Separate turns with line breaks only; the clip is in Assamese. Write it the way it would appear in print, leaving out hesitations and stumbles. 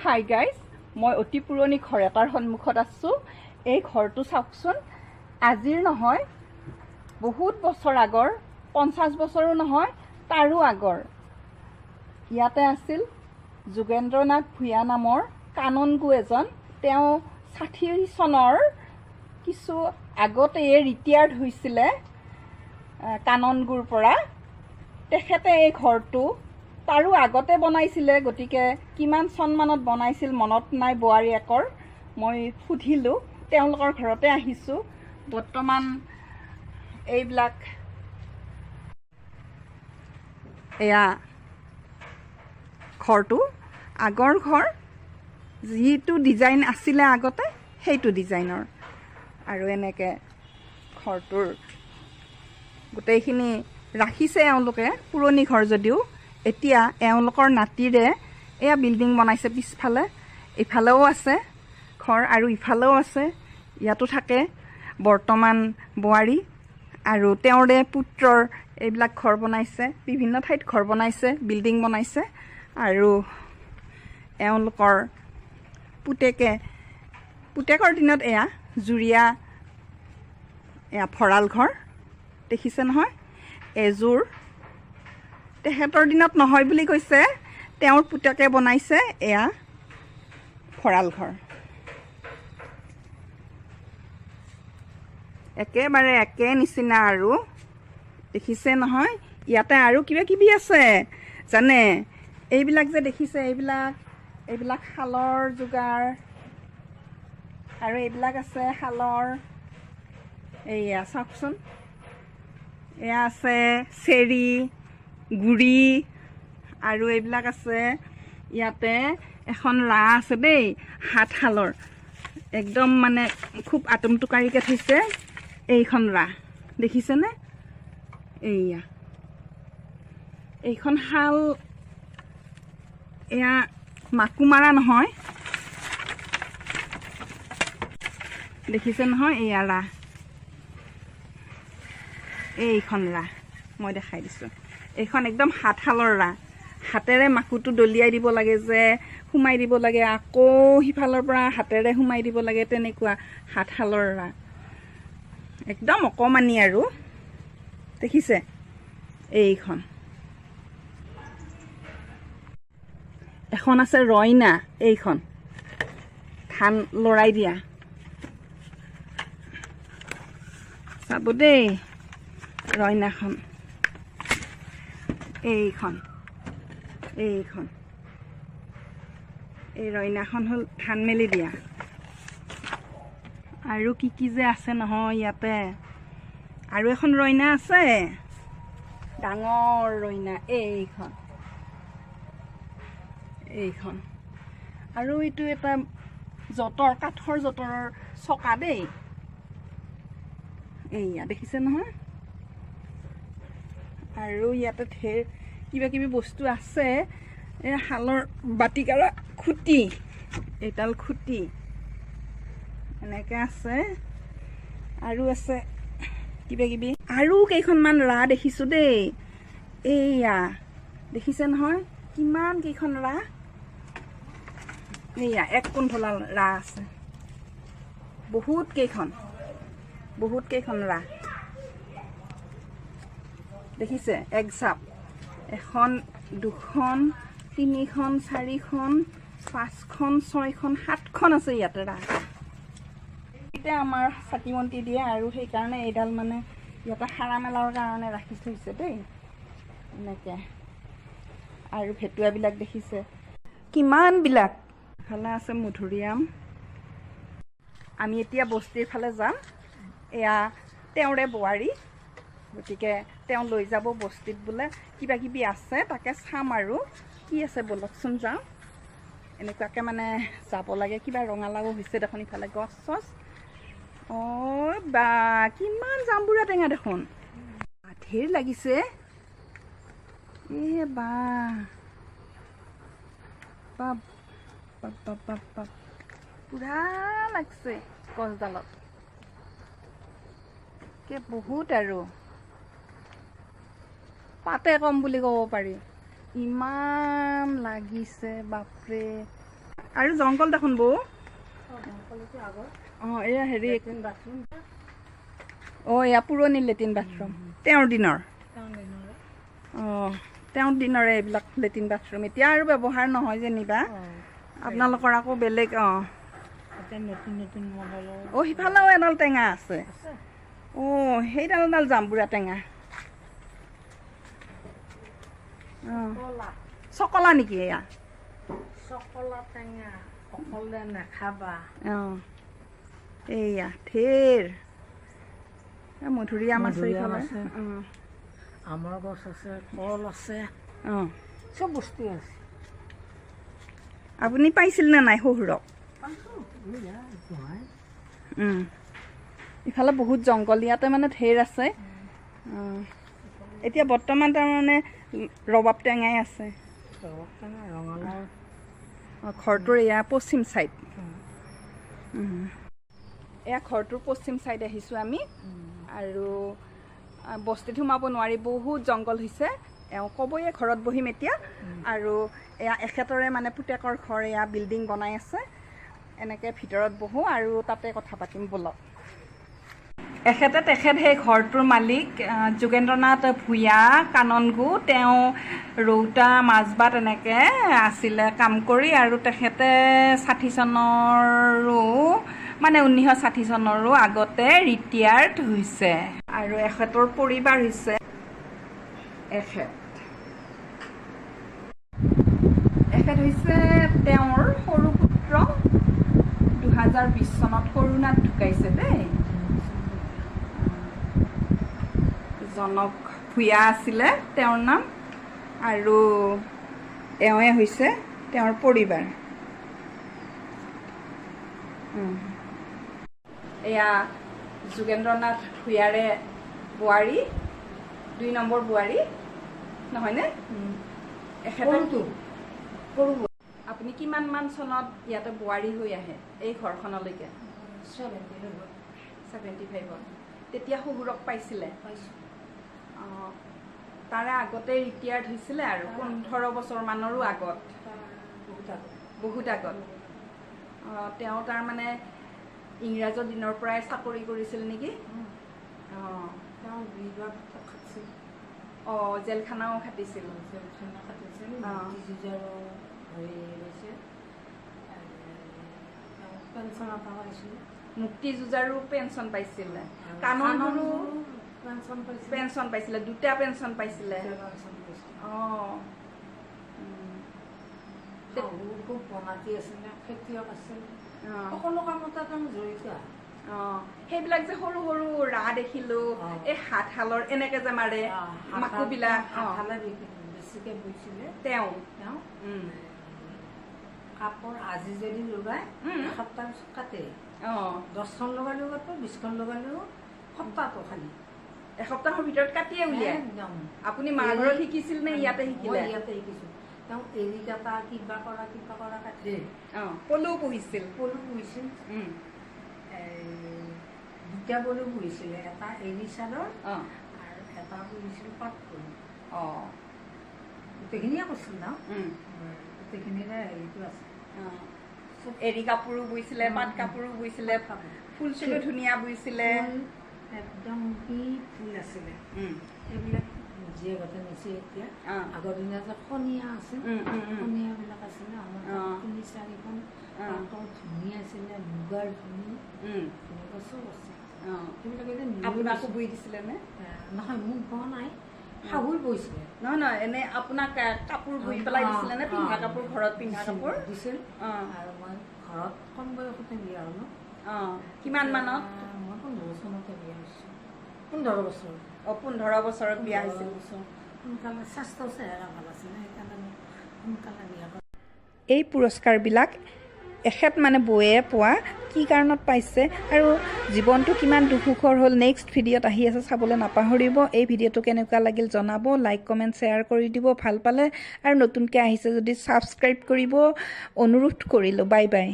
হাই গাইজ, মই অতি পুৰণি ঘৰ এটাৰ সন্মুখত আছোঁ। এই ঘৰটো চাওকচোন, আজিৰ নহয়, বহুত বছৰ আগৰ, 50 বছৰো নহয়, তাৰো আগৰ। ইয়াতে আছিল যোগেন্দ্ৰনাথ ভূঞা নামৰ কাননগো এজন। তেওঁ 60 চনৰ কিছু আগতেই ৰিটায়াৰ্ড হৈছিলে কাননগোৰ পৰা। তেখেতে এই ঘৰটো তাৰো আগতে বনাইছিলে, গতিকে কিমান চনমানত বনাইছিল মনত নাই বোৱাৰীয়েকৰ। মই সুধিলোঁ, তেওঁলোকৰ ঘৰতে আহিছোঁ। বৰ্তমান এইবিলাক এয়া ঘৰটো আগৰ ঘৰ, যিটো ডিজাইন আছিলে আগতে সেইটো ডিজাইনৰ। আৰু এনেকৈ ঘৰটোৰ গোটেইখিনি ৰাখিছে এওঁলোকে, পুৰণি ঘৰ যদিও। এতিয়া এওঁলোকৰ নাতিৰে এয়া বিল্ডিং বনাইছে পিছফালে, ইফালেও আছে ঘৰ আৰু ইফালেও আছে। ইয়াতো থাকে বৰ্তমান বোৱাৰী, আৰু তেওঁৰে পুত্ৰৰ এইবিলাক ঘৰ বনাইছে, বিভিন্ন ঠাইত ঘৰ বনাইছে, বিল্ডিং বনাইছে। আৰু এওঁলোকৰ পুতেকৰ দিনত এয়া জুৰীয়া এয়া ভঁৰাল ঘৰ দেখিছে নহয়, এযোৰ তেখেতৰ দিনত নহয় বুলি কৈছে, তেওঁৰ পুতেকে বনাইছে এয়া ভঁৰাল ঘৰ। একেবাৰে একে নিচিনা আৰু দেখিছে নহয়। ইয়াতে আৰু কিবা কিবি আছে জানে, এইবিলাক যে দেখিছে, এইবিলাক শালৰ যোগাৰ, আৰু এইবিলাক আছে শালৰ। এইয়া চাওকচোন, এয়া আছে চেৰি, গুৰি, আৰু এইবিলাক আছে। ইয়াতে এখন ৰাহ আছে দেই, হাতশালৰ, একদম মানে খুব আটোমটোকাৰিকৈ থৈছে এইখন ৰাহ, দেখিছেনে? এইখন শাল, এয়া মাকো মাৰা নহয়, দেখিছে নহয়? এয়া ৰাহ, এইখন ৰাহ মই দেখাই দিছোঁ। এইখন একদম হাতশালৰ ৰাহ, হাতেৰে মাকুটো দলিয়াই দিব লাগে যে, সোমাই দিব লাগে, আকৌ সিফালৰ পৰা হাতেৰে সোমাই দিব লাগে, তেনেকুৱা হাতশালৰ ৰাহ। একদম অকণমানি আৰু দেখিছে? এইখন এখন আছে ৰইনা, এইখন ধান লৰাই দিয়া, চাব দেই ৰইনাখন। এইখন এই ৰইনাখন হ'ল ধান মেলি দিয়া। আৰু কি কি যে আছে নহয় ইয়াতে। আৰু এখন ৰইনা আছে, ডাঙৰ ৰইনা, এইখন। আৰু এইটো এটা যঁতৰ, কাঠৰ যঁতৰৰ চকা দেই, এইয়া দেখিছে নহয়। আৰু ইয়াতে ঢেৰ কিবা কিবি বস্তু আছে। এই শালৰ বাতিকাৰা খুঁটি, এইডাল খুঁটি এনেকৈ আছে। আৰু আছে কিবা কিবি, আৰু কেইখনমান ৰাহ দেখিছোঁ দেই। এইয়া দেখিছে নহয়, কিমান কেইখন ৰাহ। এইয়া এক কুণ্ঠলা ৰাহ আছে, বহুত কেইখন ৰাহ দেখিছে? এক জাপ, এখন, দুখন, তিনিখন, চাৰিখন, পাঁচখন, ছয়খন, 7খন আছে ইয়াতে ৰাহ। এতিয়া আমাৰ চাকি বন্তি দিয়ে, আৰু সেইকাৰণে এইডাল মানে ইয়াতে সাৰা মেলাৰ কাৰণে ৰাখি থৈছে দেই, এনেকৈ। আৰু ভেটুৱাবিলাক দেখিছে কিমানবিলাক। ইফালে আছে মধুৰিআম। আমি এতিয়া বস্তিৰ ফালে যাম। এয়া তেওঁৰে বোৱাৰী, গতিকে তেওঁ লৈ যাব বস্তিত, বোলে কিবা কিবি আছে, তাকে চাম আৰু কি আছে ব'লকচোন যাওঁ। এনেকুৱাকৈ মানে যাব লাগে। কিবা ৰঙালাও হৈছে দেখোন ইফালে, গছ চছ। অ' বা, কিমান জাম্বুৰা টেঙা দেখোন, ঢেৰ লাগিছে। বা বাপ বাপ বাপ বাপ বাপ, পুৰা লাগছে গছডালত, বহুত আৰু পাতে কম বুলি ক'ব পাৰি, ইমান লাগিছে বাপৰে। আৰু জংঘল দেখোন বৌ অঁ এয়া হেৰি অঁ এয়া পুৰণি লেট্ৰিন বাথৰুম তেওঁৰ দিনৰ অঁ তেওঁৰ দিনৰে এইবিলাক লেট্ৰিন বাথৰুম এতিয়া আৰু ব্যৱহাৰ নহয় যেনিবা আপোনালোকৰ আকৌ বেলেগ অঁ অঁ সিফালেও এডাল টেঙা আছে অঁ সেইডাল জাম্বুৰা টেঙা অঁ চকলা নেকি এয়া
চকলা টেঙা অকলে নাখাবা
অঁ এইয়া ঢেৰ মধুৰিআম আছে এইফালে অঁ
আমৰ গছ আছে কল আছে
অঁ
চব বস্তুৱে আছে
আপুনি পাইছিল নে নাই শহুৰক ইফালে বহুত জংঘল ইয়াতে মানে ঢেৰ আছে অঁ এতিয়া বৰ্তমান তাৰমানে ৰবাব টেঙাই আছে ঘৰটোৰ এয়া পশ্চিম ছাইড এয়া ঘৰটোৰ পশ্চিম ছাইড আহিছোঁ আমি আৰু বস্তিত সোমাব নোৱাৰি বহুত জংঘল হৈছে এওঁ ক'বয়ে ঘৰত বহিম এতিয়া আৰু এয়া এখেতৰে মানে পুতেকৰ ঘৰ এয়া বিল্ডিং বনাই আছে এনেকৈ ভিতৰত বহোঁ আৰু তাতে কথা পাতিম ব'লক তেখেত সেই ঘৰটোৰ মালিক যোগেন্দ্ৰনাথ ভূঞা কাননগো তেওঁ ৰৌতা মাজবাট এনেকৈ আছিলে কাম কৰি আৰু তেখেতে 60 চনৰো মানে 1960 চনৰো আগতে ৰিটায়াৰ্ড হৈছে আৰু এখেতৰ পৰিবাৰ হৈছে এখেত হৈছে তেওঁৰ সৰু পুত্ৰ 2020 চনত কৰোণাত ঢুকাইছে দেই জনক ভূঞা আছিলে তেওঁৰ নাম আৰু এওঁৱে হৈছে তেওঁৰ পৰিবাৰ এয়া যোগেন্দ্ৰনাথ ভূঞাৰে বোৱাৰী 2 নম্বৰ বোৱাৰী নহয়নে আপুনি কিমানমান চনত ইয়াতে বোৱাৰী হৈ আহে এই ঘৰখনলৈকে 75 তেতিয়া শহুৰক পাইছিলে অঁ তাৰে আগতে ৰিটায়াৰ্ড হৈছিলে আৰু 15 বছৰমানৰো আগত বহুত আগত অঁ তেওঁ তাৰমানে ইংৰাজৰ দিনৰ পৰাই চাকৰি কৰিছিল নেকি অঁ অঁ জেলখানাও খাটিছিল মুক্তি যুঁজাৰো পেঞ্চন পাইছিলে কাননৰো পেঞ্চন পাইছিলে 2টা পেঞ্চন পাইছিলে অঁ
খুব বনাতি আছিলে খেতিয়ক আছিল সকলো কামতে জড়িত
অঁ সেইবিলাক যে সৰু সৰু ৰাহ দেখিলো এই হাতশালৰ এনেকে যে মাৰে মাকুবিলাক
বেছিকে বৈছিলে
তেওঁ
কাপোৰ আজি যদি লগাই এসপ্তাহ পিছত কাটে 10খন লগালেও কাটো 20খন লগালেও সপ্তাহটো খালি
এসপ্তাহৰ ভিতৰত কাটিয়ে উলিয়াই
একদম
আপুনি মা ঘৰত শিকিছিল নে ইয়াতে শিকিলে
ইয়াতে শিকিছোঁ তেওঁ এৰী কাটা কিবা কৰা কাটে
পলু পুহিছিল
2টা পলু পুহিছিলে এটা এৰী চাদৰ আৰু এটা পুহিছিল পাট পলু গোটেইখিনিয়ে কৈছিল ন গোটেইখিনিৰে হেৰিটো আছে
এৰী কাপোৰো বুইছিলে পাট কাপোৰো বুইছিলে ফুল চুলো ধুনীয়া বুইছিলে
একদম কি ফুল আছিলে এইবিলাক যিয়ে গতে নিছে এতিয়া আগৰ দিনা যে খনিয়া আছিল খনিয়াবিলাক আছিলে আমাৰ 3-4খন ধুনীয়া আছিলে মুগাৰ ধুনী এনেকুৱা চব আছে সেইবিলাক
আপোনাকো বৈ দিছিলে নে
নহয় মোক বোৱা নাই শাহুৰ বৈছিলে
নহয় এনে আপোনাক কাপোৰ বৈ পেলাই দিছিলে নে পিন্ধা কাপোৰ ঘৰত পিন্ধা কাপোৰ
দিছিল আৰু মই ঘৰত কম বয়সতে বিয়া হ'লো
কিমান মানত
মই 15 চনতে বিয়া হৈছোঁ 15 বছৰ
15 বছৰত বিয়া হৈছিল
সোনকালে স্বাস্থ্য চেহেৰা ভাল আছিলে সেইকাৰণে সোনকালে বিয়া কৰা
এই পুৰস্কাৰবিলাক এখেত মানে বৌয়ে পোৱা কি কাৰণত পাইছে আৰু জীৱনটো কিমান দুখুখৰ হ'ল নেক্সট ভিডিঅ'ত আহি আছে চাবলৈ নাপাহৰিব এই ভিডিঅ'টো কেনেকুৱা লাগিল জনাব লাইক কমেণ্ট শ্বেয়াৰ কৰি দিব ভাল পালে আৰু নতুনকৈ আহিছে যদি ছাবস্ক্ৰাইব কৰিব অনুৰোধ কৰিলোঁ বাই বাই